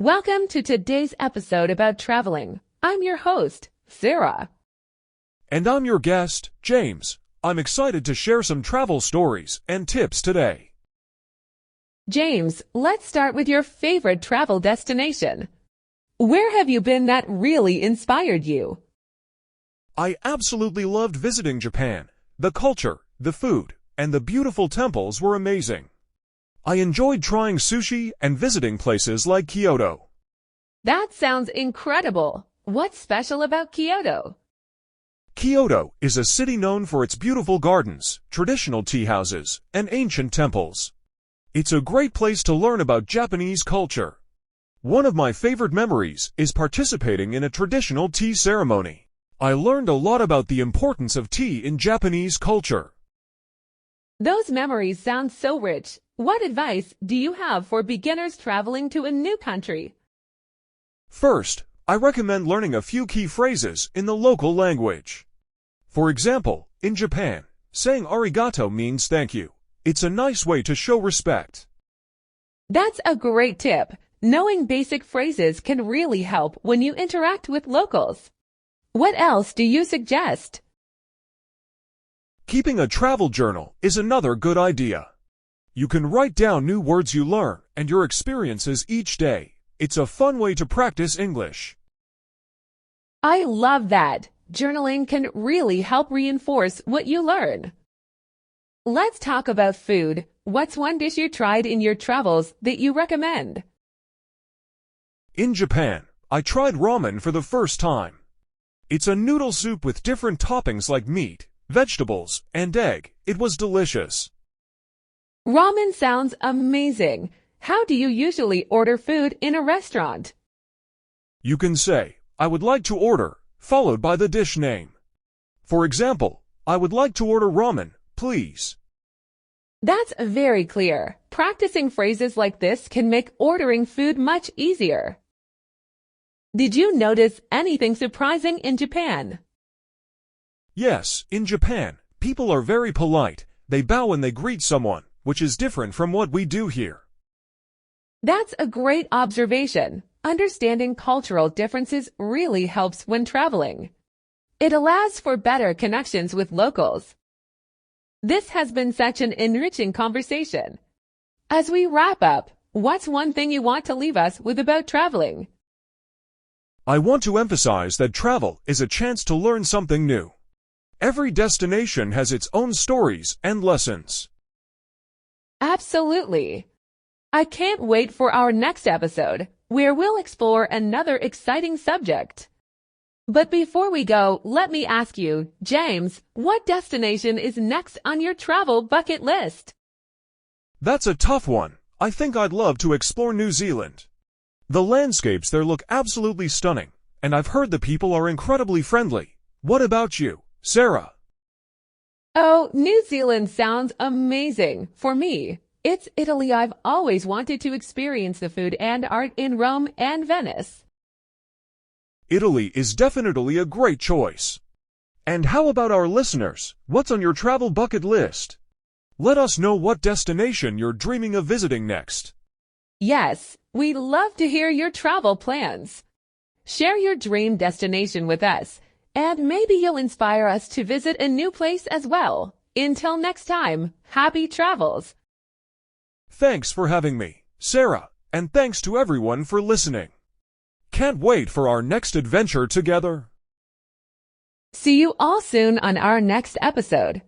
Welcome to today's episode about traveling. I'm your host, Sarah. And I'm your guest, James. I'm excited to share some travel stories and tips today. James, let's start with your favorite travel destination. Where have you been that really inspired you? I absolutely loved visiting Japan. The culture, the food, and the beautiful temples were amazing. I enjoyed trying sushi and visiting places like Kyoto. That sounds incredible. What's special about Kyoto? Kyoto is a city known for its beautiful gardens, traditional tea houses, and ancient temples. It's a great place to learn about Japanese culture. One of my favorite memories is participating in a traditional tea ceremony. I learned a lot about the importance of tea in Japanese culture. Those memories sound so rich. What advice do you have for beginners traveling to a new country? First, I recommend learning a few key phrases in the local language. For example, in Japan, saying arigato means thank you. It's a nice way to show respect. That's a great tip. Knowing basic phrases can really help when you interact with locals. What else do you suggest? Keeping a travel journal is another good idea. You can write down new words you learn and your experiences each day. It's a fun way to practice English. I love that. Journaling can really help reinforce what you learn. Let's talk about food. What's one dish you tried in your travels that you recommend? In Japan, I tried ramen for the first time. It's a noodle soup with different toppings like meat, vegetables, and egg. It was delicious. Ramen sounds amazing. How do you usually order food in a restaurant? You can say, I would like to order, followed by the dish name. For example, I would like to order ramen, please. That's very clear. Practicing phrases like this can make ordering food much easier. Did you notice anything surprising in Japan? Yes, in Japan, people are very polite. They bow when they greet someone, which is different from what we do here. That's a great observation. Understanding cultural differences really helps when traveling. It allows for better connections with locals. This has been such an enriching conversation. As we wrap up, what's one thing you want to leave us with about traveling? I want to emphasize that travel is a chance to learn something new. Every destination has its own stories and lessons. Absolutely. I can't wait for our next episode, where we'll explore another exciting subject. But before we go, let me ask you, James, what destination is next on your travel bucket list? That's a tough one. I think I'd love to explore New Zealand. The landscapes there look absolutely stunning, and I've heard the people are incredibly friendly. What about you, Sarah? Oh, New Zealand sounds amazing. For me, it's Italy. I've always wanted to experience the food and art in Rome and Venice. Italy is definitely a great choice. And how about our listeners? What's on your travel bucket list? Let us know what destination you're dreaming of visiting next. Yes, we'd love to hear your travel plans. Share your dream destination with us, and maybe you'll inspire us to visit a new place as well. Until next time, happy travels. Thanks for having me, Sarah, and thanks to everyone for listening. Can't wait for our next adventure together. See you all soon on our next episode.